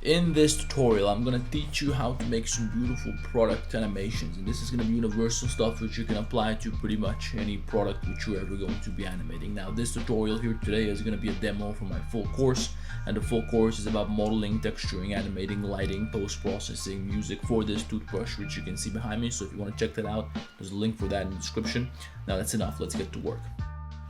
In this tutorial, I'm going to teach you how to make some beautiful product animations, and this is going to be universal stuff which you can apply to pretty much any product which you're ever going to be animating. Now, this tutorial here today is going to be a demo for my full course, and the full course is about modeling, texturing, animating, lighting, post-processing, music for this toothbrush which you can see behind me. So if you want to check that out, there's a link for that in the description. Now that's enough, let's get to work.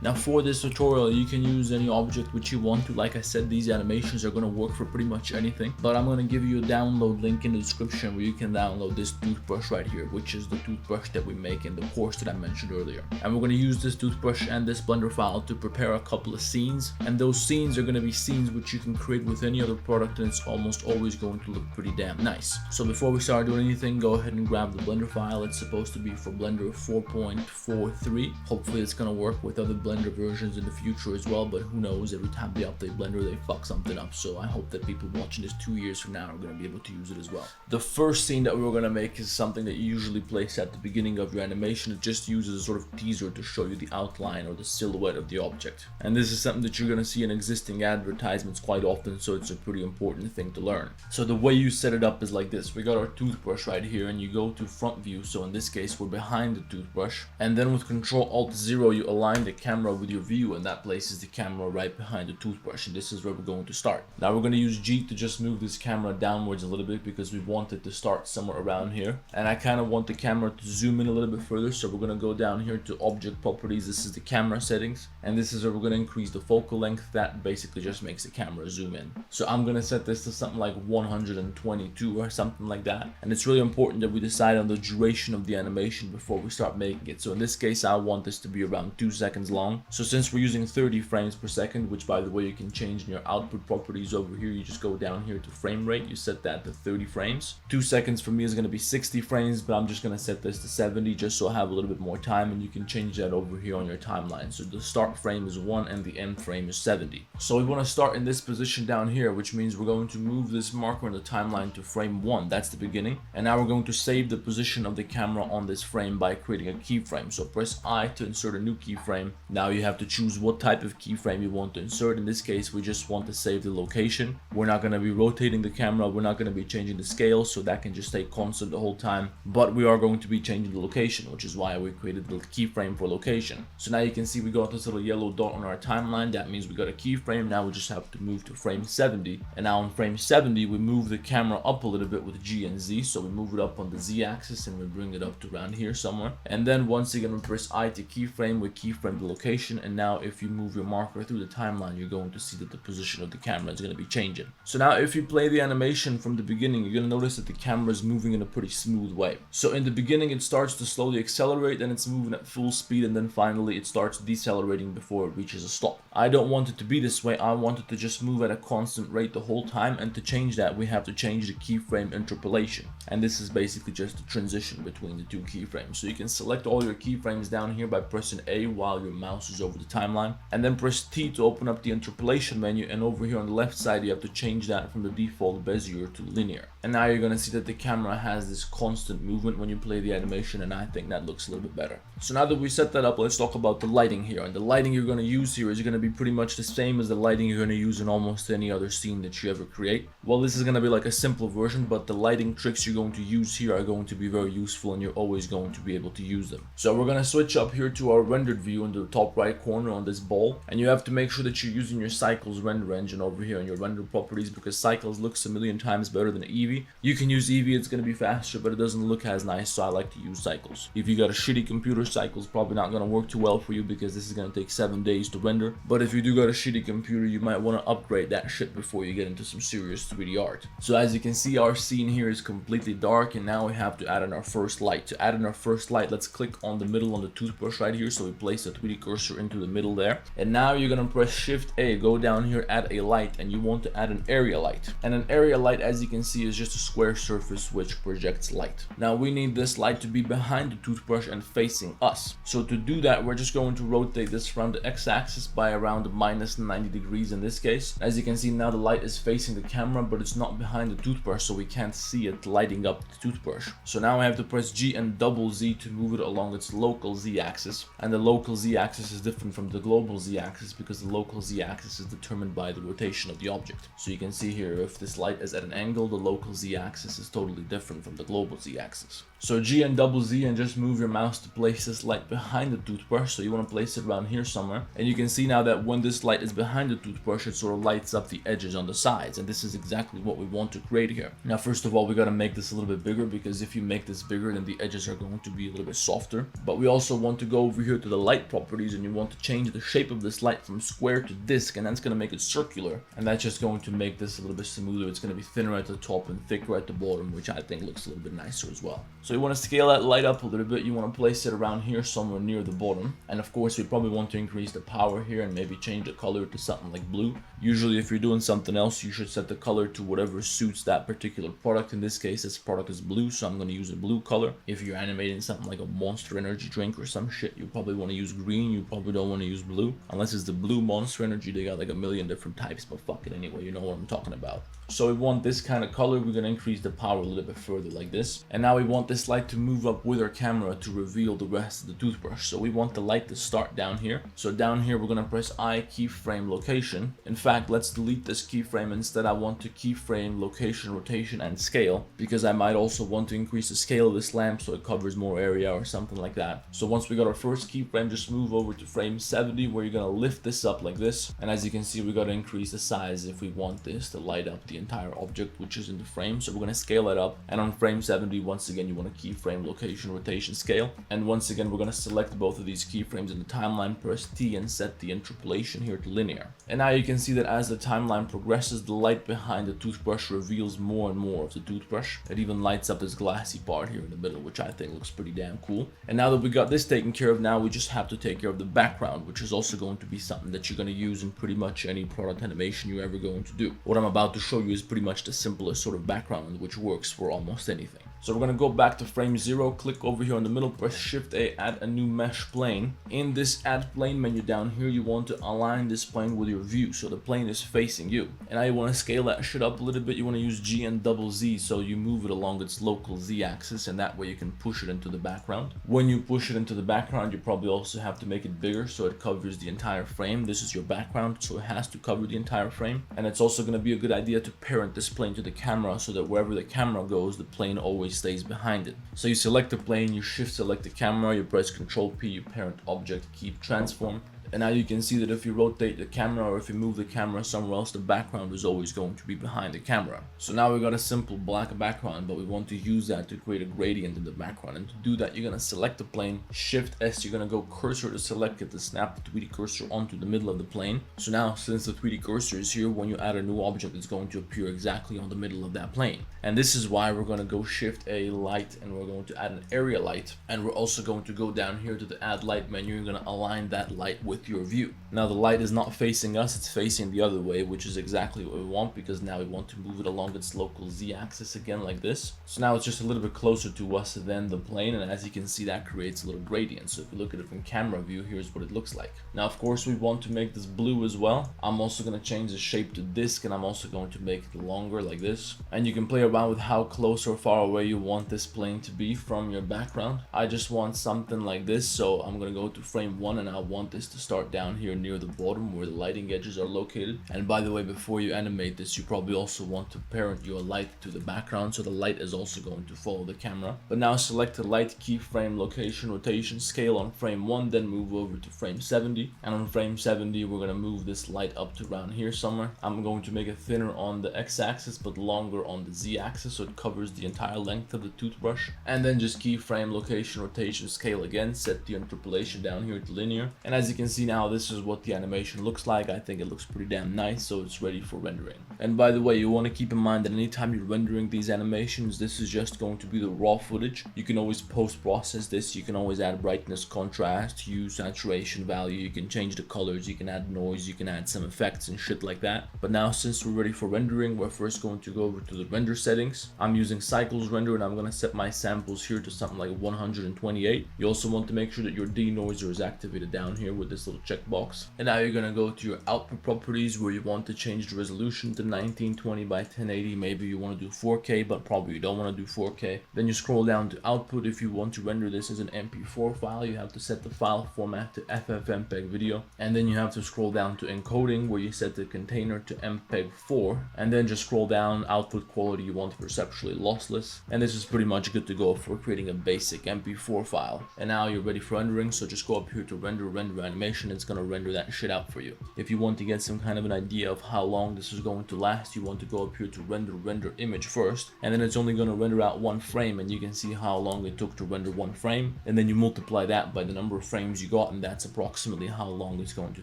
Now for this tutorial, you can use any object which you want to. Like I said, these animations are going to work for pretty much anything, but I'm going to give you a download link in the description where you can download this toothbrush right here, which is the toothbrush that we make in the course that I mentioned earlier. And we're going to use this toothbrush and this Blender file to prepare a couple of scenes, and those scenes are going to be scenes which you can create with any other product, and it's almost always going to look pretty damn nice. So before we start doing anything, go ahead and grab the Blender file. It's supposed to be for Blender 4.43. Hopefully it's going to work with other Blender versions in the future as well, but who knows, every time they update Blender they fuck something up. So I hope that people watching this 2 years from now are going to be able to use it as well. The first scene that we're going to make is something that you usually place at the beginning of your animation. It just uses a sort of teaser to show you the outline or the silhouette of the object, and this is something that you're going to see in existing advertisements quite often, so it's a pretty important thing to learn. So the way you set it up is like this. We got our toothbrush right here, and you go to front view, so in this case we're behind the toothbrush, and then with Control-Alt-0 you align the camera with your view, and that places the camera right behind the toothbrush, and this is where we're going to start. Now we're going to use G to just move this camera downwards a little bit because we want it to start somewhere around here, and I kind of want the camera to zoom in a little bit further, so we're going to go down here to object properties. This is the camera settings, and this is where we're going to increase the focal length. That basically just makes the camera zoom in. So I'm going to set this to something like 122 or something like that, and it's really important that we decide on the duration of the animation before we start making it. So in this case I want this to be around 2 seconds long. So since we're using 30 frames per second, which by the way you can change in your output properties over here, you just go down here to frame rate, you set that to 30 frames. 2 seconds for me is going to be 60 frames, but I'm just going to set this to 70 just so I have a little bit more time, and you can change that over here on your timeline. So the start frame is 1 and the end frame is 70. So we want to start in this position down here, which means we're going to move this marker in the timeline to frame 1. That's the beginning. And now we're going to save the position of the camera on this frame by creating a keyframe. So press I to insert a new keyframe. Now you have to choose what type of keyframe you want to insert. In this case we just want to save the location. We're not going to be rotating the camera, we're not going to be changing the scale, so that can just stay constant the whole time, but we are going to be changing the location, which is why we created the keyframe for location. So now you can see we got this little yellow dot on our timeline. That means we got a keyframe. Now we just have to move to frame 70, and now on frame 70 we move the camera up a little bit with G and Z. So we move it up on the Z axis and we bring it up to around here somewhere, and then once again we press I to keyframe, we keyframe the location, and now if you move your marker through the timeline you're going to see that the position of the camera is going to be changing. So now if you play the animation from the beginning, you're going to notice that the camera is moving in a pretty smooth way. So in the beginning it starts to slowly accelerate, then it's moving at full speed, and then finally it starts decelerating before it reaches a stop. I don't want it to be this way. I want it to just move at a constant rate the whole time, and to change that we have to change the keyframe interpolation, and this is basically just the transition between the two keyframes. So you can select all your keyframes down here by pressing A while your mouse is over the timeline, and then press T to open up the interpolation menu, and over here on the left side you have to change that from the default Bezier to linear. And now you're going to see that the camera has this constant movement when you play the animation, and I think that looks a little bit better. So now that we set that up, let's talk about the lighting here. And the lighting you're going to use here is going to be pretty much the same as the lighting you're going to use in almost any other scene that you ever create. Well, this is going to be like a simple version, but the lighting tricks you're going to use here are going to be very useful, and you're always going to be able to use them. So we're going to switch up here to our rendered view in the top right corner on this ball, and you have to make sure that you're using your Cycles render engine over here in your render properties, because Cycles looks a million times better than Eevee. You can use Eevee, it's going to be faster, but it doesn't look as nice, so I like to use Cycles. If you got a shitty computer, Cycles probably not going to work too well for you because this is going to take 7 days to render. But if you do got a shitty computer, you might want to upgrade that shit before you get into some serious 3D art. So as you can see, our scene here is completely dark, and now we have to add in our first light. To add in our first light, let's click on the middle on the toothbrush right here. So we place the 3D cursor into the middle there, and now you're going to press Shift A, go down here, add a light, and you want to add an area light. And an area light, as you can see, is just a square surface which projects light. Now we need this light to be behind the toothbrush and facing us. So to do that, we're just going to rotate this around the x-axis by around minus 90 degrees in this case. As you can see, now the light is facing the camera, but it's not behind the toothbrush, so we can't see it lighting up the toothbrush. So now I have to press G and double Z to move it along its local Z-axis, and the local Z-axis z-axis is different from the global z-axis because the local z-axis is determined by the rotation of the object. So you can see here, if this light is at an angle, the local z-axis is totally different from the global z-axis. So G and double Z, and just move your mouse to place this light behind the toothbrush. So you want to place it around here somewhere. And you can see now that when this light is behind the toothbrush, it sort of lights up the edges on the sides. And this is exactly what we want to create here. Now, first of all, we got to make this a little bit bigger, because if you make this bigger, then the edges are going to be a little bit softer. But we also want to go over here to the light properties, and you want to change the shape of this light from square to disc, and that's going to make it circular. And that's just going to make this a little bit smoother. It's going to be thinner at the top and thicker at the bottom, which I think looks a little bit nicer as well. So you want to scale that light up a little bit. You want to place it around here somewhere near the bottom. And of course, we probably want to increase the power here and maybe change the color to something like blue. Usually, if you're doing something else, you should set the color to whatever suits that particular product. In this case, this product is blue, so I'm going to use a blue color. If you're animating something like a Monster Energy drink or some shit, you probably want to use green. You probably don't want to use blue. Unless it's the blue Monster Energy, they got like a million different types, but fuck it anyway, you know what I'm talking about. So we want this kind of color. We're going to increase the power a little bit further like this. And now we want this light to move up with our camera to reveal the rest of the toothbrush. So we want the light to start down here. So down here, we're going to press I, keyframe location. In fact, let's delete this keyframe. Instead, I want to keyframe location, rotation, and scale, because I might also want to increase the scale of this lamp so it covers more area or something like that. So once we got our first keyframe, just move over to frame 70, where you're going to lift this up like this. And as you can see, we got to increase the size if we want this to light up the entire object which is in the frame. So we're going to scale it up, and on frame 70, once again, you want to keyframe location, rotation, scale. And once again, we're going to select both of these keyframes in the timeline, press T, and set the interpolation here to linear. And now you can see that as the timeline progresses, the light behind the toothbrush reveals more and more of the toothbrush. It even lights up this glassy part here in the middle, which I think looks pretty damn cool. And now that we got this taken care of, now we just have to take care of the background, which is also going to be something that you're going to use in pretty much any product animation you're ever going to do. What I'm about to show you is pretty much the simplest sort of background which works for almost anything. So we're going to go back to frame 0, click over here in the middle, press Shift A, add a new mesh plane. In this add plane menu down here, you want to align this plane with your view, so the plane is facing you. And now you want to scale that shit up a little bit. You want to use G and double Z, so you move it along its local Z axis, and that way you can push it into the background. When you push it into the background, you probably also have to make it bigger so it covers the entire frame. This is your background, so it has to cover the entire frame. And it's also going to be a good idea to parent this plane to the camera, so that wherever the camera goes, the plane always stays behind it. So you select the plane, you shift select the camera, you press Ctrl P, you parent object, keep transform. And now you can see that if you rotate the camera or if you move the camera somewhere else, the background is always going to be behind the camera. So now we got a simple black background, but we want to use that to create a gradient in the background. And to do that, you're going to select the plane, Shift S, you're going to go cursor to select it to snap the 3D cursor onto the middle of the plane. So now, since the 3D cursor is here, when you add a new object, it's going to appear exactly on the middle of that plane. And this is why we're going to go Shift A, light, and we're going to add an area light. And we're also going to go down here to the add light menu. You're going to align that light with your view. Now the light is not facing us, it's facing the other way, which is exactly what we want, because now we want to move it along its local Z axis again like this. So now it's just a little bit closer to us than the plane, and as you can see, that creates a little gradient. So if you look at it from camera view, here's what it looks like. Now of course we want to make this blue as well. I'm also going to change the shape to disc, and I'm also going to make it longer like this. And you can play around with how close or far away you want this plane to be from your background. I just want something like this, so I'm going to go to frame 1, and I want this to start down here near the bottom where the lighting edges are located. And by the way, before you animate this, you probably also want to parent your light to the background, so the light is also going to follow the camera. But now select the light, keyframe, location, rotation, scale on frame 1, then move over to frame 70. And on frame 70, we're going to move this light up to around here somewhere. I'm going to make it thinner on the x-axis but longer on the z-axis, so it covers the entire length of the toothbrush. And then just keyframe, location, rotation, scale again, set the interpolation down here to linear. And as you can see now, this is what the animation looks like. I think it looks pretty damn nice, so it's ready for rendering. And by the way, you want to keep in mind that anytime you're rendering these animations, this is just going to be the raw footage. You can always post-process this. You can always add brightness, contrast, hue, saturation value. You can change the colors, you can add noise, you can add some effects and shit like that. But now, since we're ready for rendering, we're first going to go over to the render settings. I'm using Cycles Render, and I'm going to set my samples here to something like 128. You also want to make sure that your denoiser is activated down here with this this little checkbox. And now you're gonna go to your output properties where you want to change the resolution to 1920 by 1080. Maybe you want to do 4K, but probably you don't want to do 4K. Then you scroll down to output. If you want to render this as an MP4 file, you have to set the file format to FFmpeg video. And then you have to scroll down to encoding where you set the container to MPEG-4. And then just scroll down, output quality you want perceptually lossless. And this is pretty much good to go for creating a basic MP4 file. And now you're ready for rendering, so just go up here to render animation. It's gonna render that shit out for you. If you want to get some kind of an idea of how long this is going to last, you want to go up here to render image first, and then it's only going to render out one frame, and you can see how long it took to render one frame, and then you multiply that by the number of frames you got, and that's approximately how long it's going to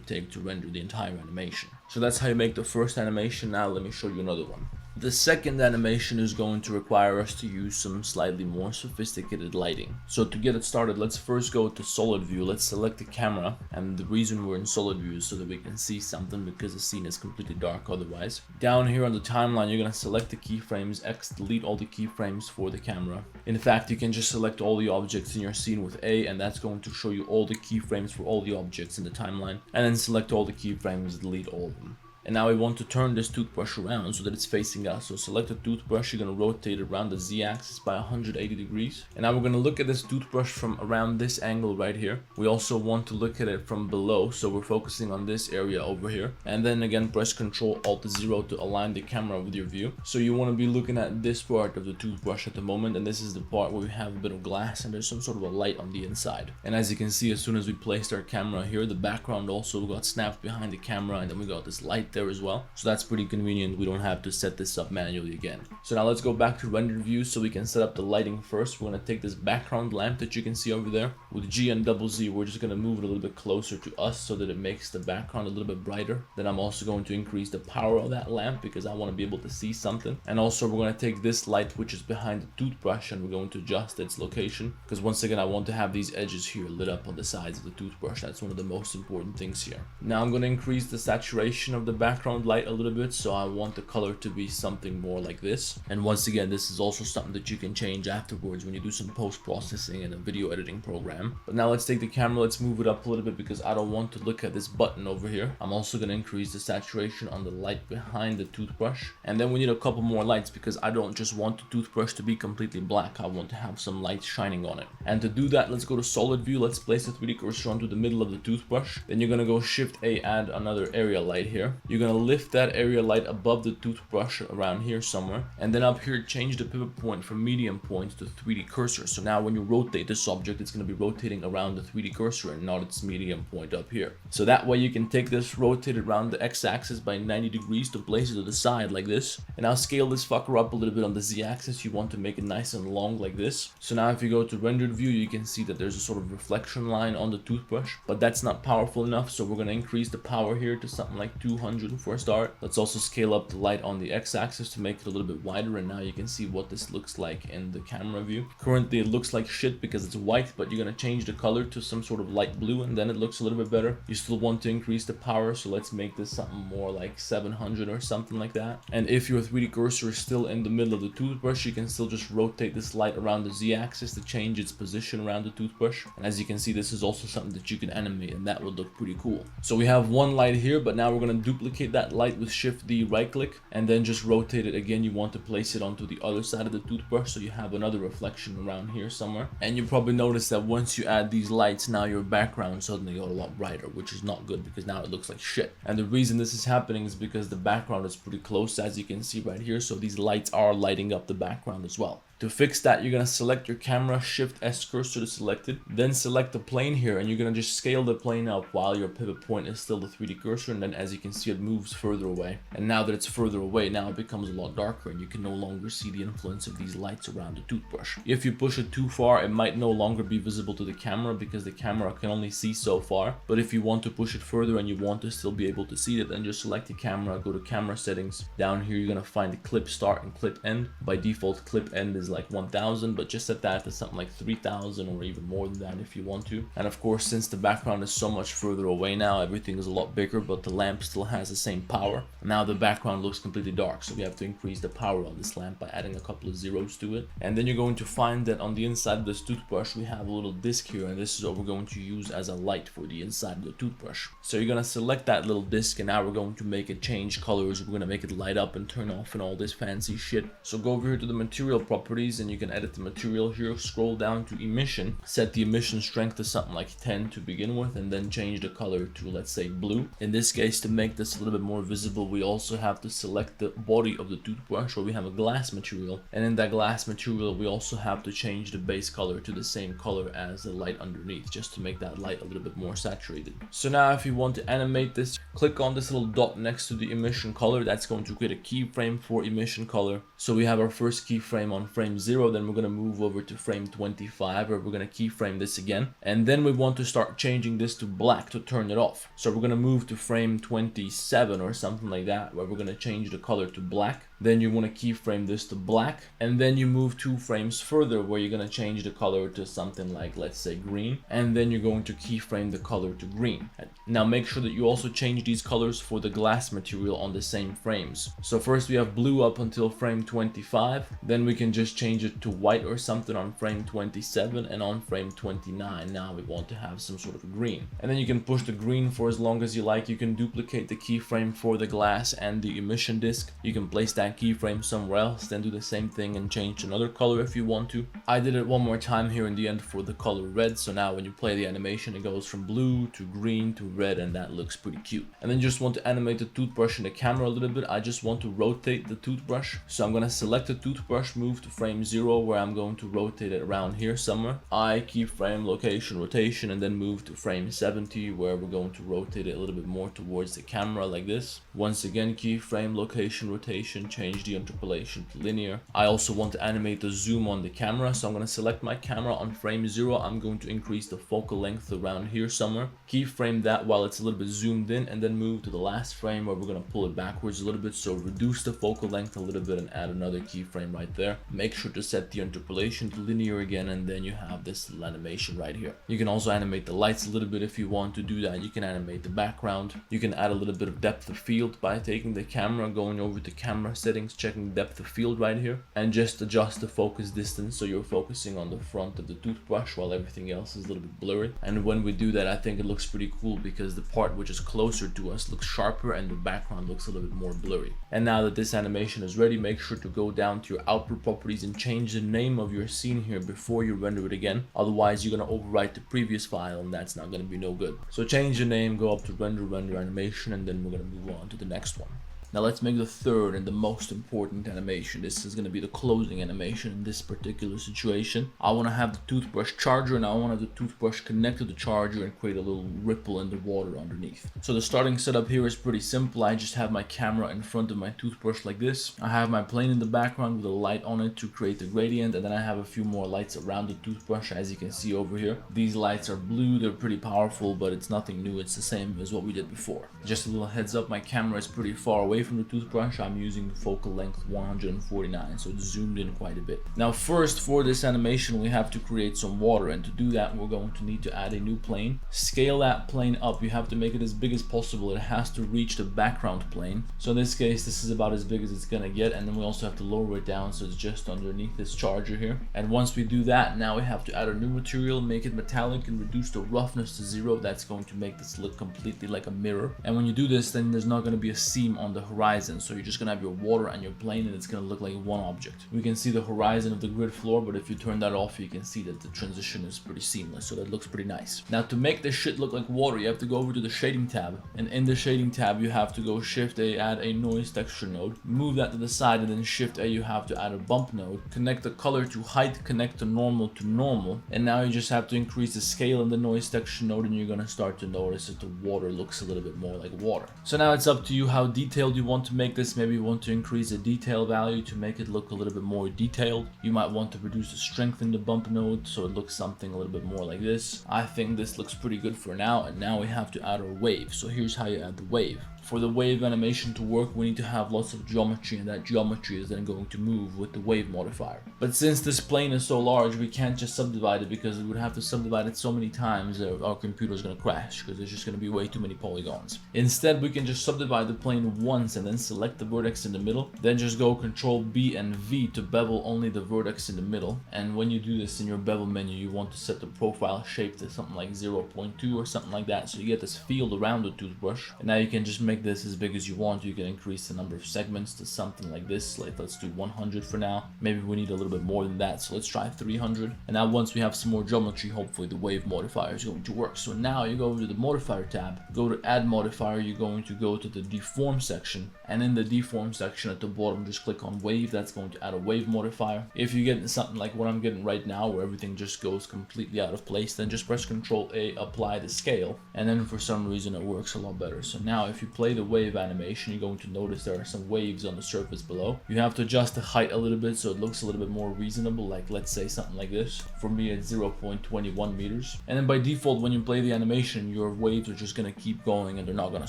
take to render the entire animation. So that's how you make the first animation. Now let me show you another one. The second animation is going to require us to use some slightly more sophisticated lighting. So to get it started, let's first go to solid view. Let's select the camera, and the reason we're in solid view is so that we can see something, because the scene is completely dark otherwise. Down here on the timeline, you're going to select the keyframes, delete all the keyframes for the camera. In fact, you can just select all the objects in your scene with A, and that's going to show you all the keyframes for all the objects in the timeline, and then select all the keyframes, delete all of them. And now we want to turn this toothbrush around so that it's facing us. So select the toothbrush, you're going to rotate it around the Z-axis by 180 degrees. And now we're going to look at this toothbrush from around this angle right here. We also want to look at it from below, so we're focusing on this area over here. And then again, press Ctrl-Alt-0 to align the camera with your view. So you want to be looking at this part of the toothbrush at the moment, and this is the part where we have a bit of glass and there's some sort of a light on the inside. And as you can see, as soon as we placed our camera here, the background also got snapped behind the camera, and then we got this light there as well. So that's pretty convenient. We don't have to set this up manually again. So now let's go back to render view so we can set up the lighting first. We're going to take this background lamp that you can see over there. With G and double Z, we're just going to move it a little bit closer to us so that it makes the background a little bit brighter. Then I'm also going to increase the power of that lamp because I want to be able to see something. And also we're going to take this light which is behind the toothbrush, and we're going to adjust its location, because once again I want to have these edges here lit up on the sides of the toothbrush. That's one of the most important things here. Now I'm going to increase the saturation of the background light a little bit, so I want the color to be something more like this. And once again, this is also something that you can change afterwards when you do some post-processing in a video editing program. But now let's take the camera, let's move it up a little bit because I don't want to look at this button over here. I'm also going to increase the saturation on the light behind the toothbrush, and then we need a couple more lights because I don't just want the toothbrush to be completely black. I want to have some light shining on it. And to do that, let's go to solid view. Let's place the 3D cursor onto the middle of the toothbrush. Then you're going to go Shift A, add another area light here. You're going to lift that area light above the toothbrush around here somewhere, and then up here change the pivot point from medium point to 3D cursor. So now when you rotate this object, it's going to be rotating around the 3D cursor and not its medium point up here. So that way you can take this, rotate it around the x-axis by 90 degrees to place it to the side like this. And now scale this fucker up a little bit on the z-axis. You want to make it nice and long like this. So now if you go to rendered view, you can see that there's a sort of reflection line on the toothbrush, but that's not powerful enough, so we're going to increase the power here to something like 200 for a start. Let's also scale up the light on the x-axis to make it a little bit wider, and now you can see what this looks like in the camera view. Currently it looks like shit because it's white, but you're going to change the color to some sort of light blue, and then it looks a little bit better. You still want to increase the power, so let's make this something more like 700 or something like that. And if your 3D cursor is still in the middle of the toothbrush, you can still just rotate this light around the z-axis to change its position around the toothbrush. And as you can see, this is also something that you can animate, and that would look pretty cool. So we have one light here, but now we're going to duplicate that light with Shift D, right click, and then just rotate it again. You want to place it onto the other side of the toothbrush so you have another reflection around here somewhere. And you probably notice that once you add these lights, now your background suddenly got a lot brighter, which is not good because now it looks like shit. And the reason this is happening is because the background is pretty close, as you can see right here, so these lights are lighting up the background as well. To fix that, you're going to select your camera, Shift S cursor to select it, then select the plane here, and you're going to just scale the plane up while your pivot point is still the 3D cursor, and then as you can see, it moves further away. And now that it's further away, now it becomes a lot darker, and you can no longer see the influence of these lights around the toothbrush. If you push it too far, it might no longer be visible to the camera because the camera can only see so far. But if you want to push it further and you want to still be able to see it, then just select the camera, go to camera settings. Down here, you're going to find the clip start and clip end. By default, clip end is like 1000, but just set that to something like 3000 or even more than that if you want to. And of course, since the background is so much further away now, everything is a lot bigger, but the lamp still has the same power. Now the background looks completely dark, so we have to increase the power on this lamp by adding a couple of zeros to it. And then you're going to find that on the inside of this toothbrush we have a little disc here, and this is what we're going to use as a light for the inside of the toothbrush. So you're going to select that little disc, and now we're going to make it change colors. We're going to make it light up and turn off and all this fancy shit. So go over here to the material properties, and you can edit the material here. Scroll down to emission, set the emission strength to something like 10 to begin with, and then change the color to, let's say, blue. In this case, to make this a little bit more visible, we also have to select the body of the toothbrush where we have a glass material, and in that glass material we also have to change the base color to the same color as the light underneath, just to make that light a little bit more saturated. So now if you want to animate this, click on this little dot next to the emission color. That's going to create a keyframe for emission color. So we have our first keyframe on frame 0, then we're going to move over to frame 25 where we're going to keyframe this again, and then we want to start changing this to black to turn it off. So we're going to move to frame 27 or something like that, where we're going to change the color to black. Then you want to keyframe this to black, and then you move 2 frames further where you're going to change the color to something like, let's say, green, and then you're going to keyframe the color to green. Now make sure that you also change these colors for the glass material on the same frames. So first we have blue up until frame 25, then we can just change it to white or something on frame 27, and on frame 29 now we want to have some sort of green. And then you can push the green for as long as you like. You can duplicate the keyframe for the glass and the emission disc. You can place that keyframe somewhere else, then do the same thing and change another color if you want to. I did it one more time here in the end for the color red, so now when you play the animation it goes from blue to green to red, and that looks pretty cute. And then just want to animate the toothbrush in the camera a little bit. I just want to rotate the toothbrush, so I'm going to select the toothbrush, move to frame 0 where I'm going to rotate it around here somewhere. I keyframe location rotation, and then move to frame 70 where we're going to rotate it a little bit more towards the camera like this. Once again, keyframe location rotation, change the interpolation to linear. I also want to animate the zoom on the camera, so I'm going to select my camera on frame 0. I'm going to increase the focal length around here somewhere, keyframe that while it's a little bit zoomed in, and then move to the last frame where we're going to pull it backwards a little bit. So reduce the focal length a little bit and add another keyframe right there. Make sure to set the interpolation to linear again, and then you have this little animation right here. You can also animate the lights a little bit if you want to do that. You can animate the background. You can add a little bit of depth of field by taking the camera, going over to camera settings, checking depth of field right here, and just adjust the focus distance so you're focusing on the front of the toothbrush while everything else is a little bit blurry. And when we do that, I think it looks pretty cool because the part which is closer to us looks sharper and the background looks a little bit more blurry. And now that this animation is ready, make sure to go down to your output properties and change the name of your scene here before you render it again. Otherwise you're going to overwrite the previous file, and that's not going to be no good. So change the name, go up to render animation, and then we're going to move on to the next one. Now let's make the third and the most important animation. This is going to be the closing animation in this particular situation. I want to have the toothbrush charger, and I want to have the toothbrush connect to the charger and create a little ripple in the water underneath. So the starting setup here is pretty simple. I just have my camera in front of my toothbrush like this. I have my plane in the background with a light on it to create the gradient, and then I have a few more lights around the toothbrush, as you can see over here. These lights are blue, they're pretty powerful, but it's nothing new. It's the same as what we did before. Just a little heads up, my camera is pretty far away from the toothbrush. I'm using the focal length 149, so it's zoomed in quite a bit. Now first, for this animation we have to create some water, and to do that we're going to need to add a new plane. Scale that plane up. You have to make it as big as possible. It has to reach the background plane. So in this case this is about as big as it's gonna get, and then we also have to lower it down so it's just underneath this charger here. And once we do that, now we have to add a new material, make it metallic, and reduce the roughness to 0. That's going to make this look completely like a mirror. And when you do this, then there's not going to be a seam on the horizon, so you're just gonna have your water and your plane, and it's gonna look like one object. We can see the horizon of the grid floor, but if you turn that off you can see that the transition is pretty seamless, so that looks pretty nice. Now to make this shit look like water, you have to go over to the shading tab, and in the shading tab you have to go Shift A, add a noise texture node, move that to the side, and then Shift A you have to add a bump node, connect the color to height, connect the normal to normal, and now you just have to increase the scale in the noise texture node, and you're gonna start to notice that the water looks a little bit more like water. So now it's up to you how detailed you want to make this. Maybe you want to increase the detail value to make it look a little bit more detailed. You might want to reduce the strength in the bump node so it looks something a little bit more like this. I think this looks pretty good for now, and now we have to add our wave. So here's how you add the wave. for the wave animation to work, we need to have lots of geometry, and that geometry is then going to move with the wave modifier. But since this plane is so large, we can't just subdivide it, because we would have to subdivide it so many times that our computer is going to crash, because there's just going to be way too many polygons. Instead, we can just subdivide the plane once and then select the vertex in the middle, then just go Control B and V to bevel only the vertex in the middle. And when you do this in your bevel menu, you want to set the profile shape to something like 0.2 or something like that, so you get this field around the toothbrush. And now you can just make this as big as you want. You can increase the number of segments to something like this, like let's do 100 for now. Maybe we need a little bit more than that, so let's try 300. And now once we have some more geometry, hopefully the wave modifier is going to work. So now you go over to the modifier tab, go to add modifier, you're going to go to the deform section, and in the deform section at the bottom, just click on wave. That's going to add a wave modifier. If you get something like what I'm getting right now, where everything just goes completely out of place, then just press Control A, apply the scale, and then for some reason it works a lot better. So now if you play the wave animation, you're going to notice there are some waves on the surface below. You have to adjust the height a little bit so it looks a little bit more reasonable, like let's say something like this. For me it's 0.21 meters. And then by default, when you play the animation, your waves are just going to keep going and they're not going to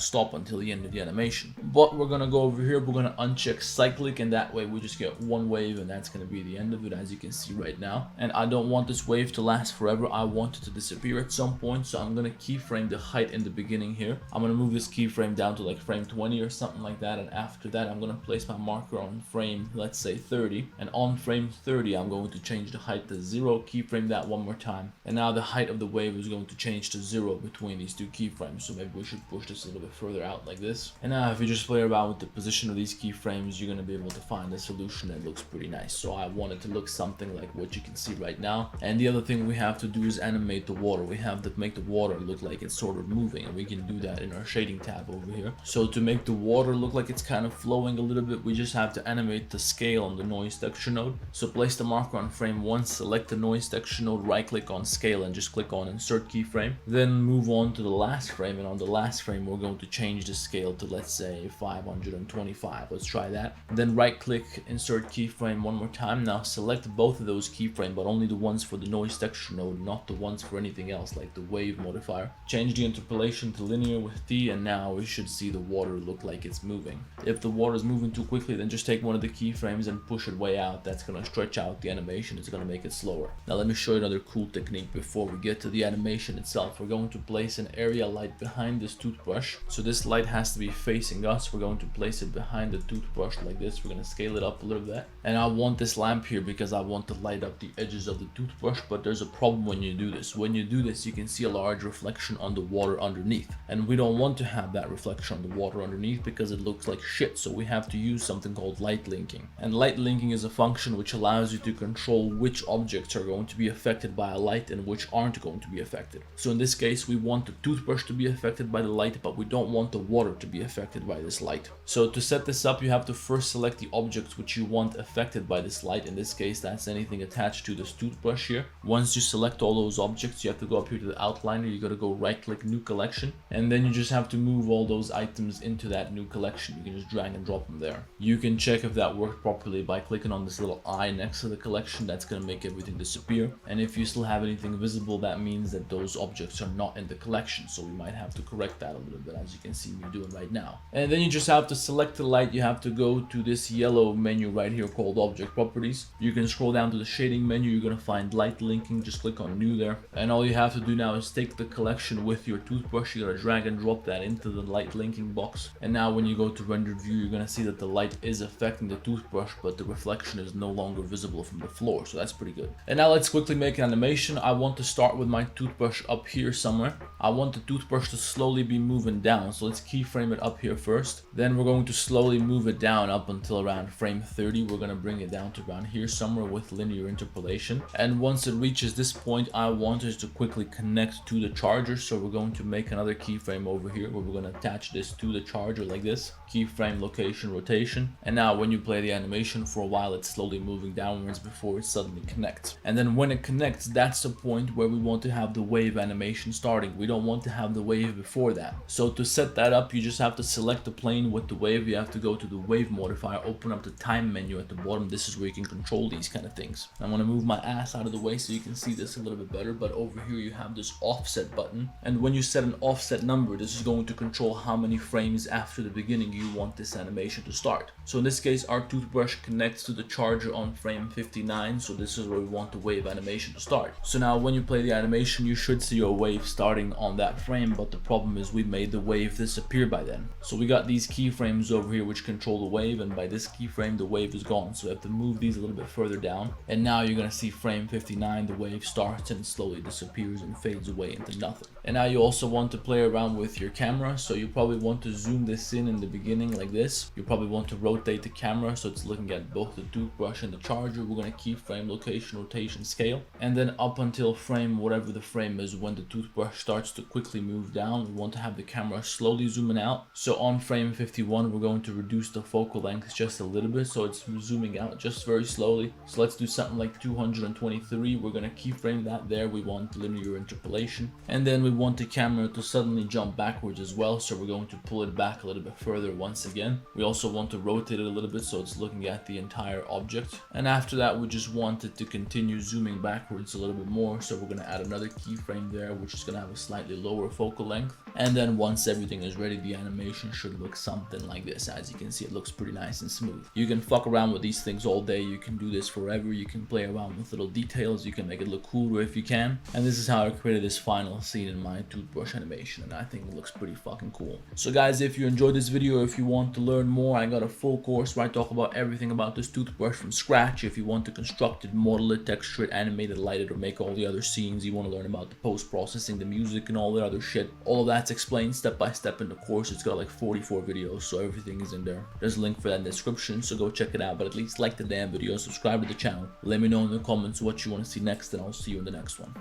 stop until the end of the animation. But we're going to go over here, we're going to uncheck cyclic, and that way we just get one wave, and that's going to be the end of it, as you can see right now. And I don't want this wave to last forever. I want it to disappear at some point, so I'm going to keyframe the height in the beginning here. I'm going to move this keyframe down to like frame 20 or something like that, and after that I'm going to place my marker on frame, let's say 30, and on frame 30 I'm going to change the height to 0, keyframe that one more time, and now the height of the wave is going to change to 0 between these two keyframes. So maybe we should push this a little bit further out like this. And now if you just play around with the position of these keyframes, you're going to be able to find a solution that looks pretty nice. So I want it to look something like what you can see right now. And the other thing we have to do is animate the water. We have to make the water look like it's sort of moving, and we can do that in our shading tab over here. So to make the water look like it's kind of flowing a little bit, we just have to animate the scale on the noise texture node. So place the marker on frame 1, select the noise texture node, right click on scale and just click on insert keyframe. Then move on to the last frame, and on the last frame we're going to change the scale to, let's say, 525. Let's try that. Then right click, insert keyframe one more time. Now select both of those keyframes, but only the ones for the noise texture node, not the ones for anything else like the wave modifier. Change the interpolation to linear with T, and now we should see the water look like it's moving. If the water is moving too quickly, then just take one of the keyframes and push it way out. That's going to stretch out the animation. It's going to make it slower. Now let me show you another cool technique before we get to the animation itself. We're going to place an area light behind this toothbrush. So this light has to be facing us. We're going to place it behind the toothbrush like this. We're going to scale it up a little bit. And I want this lamp here because I want to light up the edges of the toothbrush, but there's a problem when you do this. When you do this, you can see a large reflection on the water underneath. And we don't want to have that reflection on the water underneath because it looks like shit. So we have to use something called light linking. And light linking is a function which allows you to control which objects are going to be affected by a light and which aren't going to be affected. So in this case, we want the toothbrush to be affected by the light, but we don't want the water to be affected by this light. So to set this up, you have to first select the objects which you want affected by this light. In this case, that's anything attached to this toothbrush here. Once you select all those objects, you have to go up here to the outliner. You got to go right click new collection, and then you just have to move all those items into that new collection. You can just drag and drop them there. You can check if that worked properly by clicking on this little eye next to the collection. That's going to make everything disappear. And if you still have anything visible, that means that those objects are not in the collection. So we might have to correct that a little bit, as you can see me doing right now. And then you just have to select the light. You have to go to this yellow menu right here called object properties. You can scroll down to the shading menu. You're going to find light linking. Just click on new there. And all you have to do now is take the collection with your toothbrush. You're going to drag and drop that into the light linking box. And now when you go to rendered view, you're going to see that the light is affecting the toothbrush, but the reflection is no longer visible from the floor. So that's pretty good. And now let's quickly make an animation. I want to start with my toothbrush up here somewhere. I want the toothbrush to slowly be moving down. So let's keyframe it up here first. Then we're going to slowly move it down up until around frame 30. We're going to bring it down to around here somewhere with linear interpolation. And once it reaches this point, I want it to quickly connect to the charger. So we're going to make another keyframe over here where we're going to attach this to the charger like this. Keyframe, location, rotation. And now when you play the animation for a while, it's slowly moving downwards before it suddenly connects. And then when it connects, that's the point where we want to have the wave animation starting. We don't want to have the wave before that. So to set that up, you just have to select the plane with the wave. You have to go to the wave modifier, open up the time menu at the bottom. This is where you can control these kind of things. I'm going to move my ass out of the way so you can see this a little bit better. But over here you have this offset button. And when you set an offset number, this is going to control how many frames after the beginning you want this animation to start. So in this case, our toothbrush connects to the charger on frame 59, so this is where we want the wave animation to start. So now when you play the animation, you should see your wave starting on that frame, but the problem is we made the wave disappear by then. So we got these keyframes over here which control the wave, and by this keyframe the wave is gone, so we have to move these a little bit further down, and now you're gonna see frame 59, the wave starts and slowly disappears and fades away into nothing. And now you also want to play around with your camera, so you probably want to zoom this in the beginning like this. You probably want to rotate the camera so it's looking at both the toothbrush and the charger. We're going to keyframe location, rotation, scale, and then up until frame whatever the frame is when the toothbrush starts to quickly move down, we want to have the camera slowly zooming out. So on frame 51 we're going to reduce the focal length just a little bit so it's zooming out just very slowly. So let's do something like 223. We're going to keyframe that there. We want linear interpolation, and then we want the camera to suddenly jump backwards as well, so we're going to pull it back a little bit further once again. We also want to rotate it a little bit so it's looking at the entire object, and after that we just want it to continue zooming backwards a little bit more, so we're going to add another keyframe there which is going to have a slightly lower focal length. And then once everything is ready, the animation should look something like this. As you can see, it looks pretty nice and smooth. You can fuck around with these things all day, you can do this forever, you can play around with little details, you can make it look cooler if you can. And this is how I created this final scene in my toothbrush animation, and I think it looks pretty fucking cool. So guys, if you enjoyed this video, if you want to learn more, I got a full course where I talk about everything about this toothbrush from scratch. If you want to construct it, model it, texture it, animate it, light it, or make all the other scenes, you want to learn about the post-processing, the music, and all the other shit, all of that's explained step by step in the course. It's got like 44 videos, so everything is in there. There's a link for that in the description, so go check it out. But at least like the damn video, subscribe to the channel, let me know in the comments what you want to see next, and I'll see you in the next one.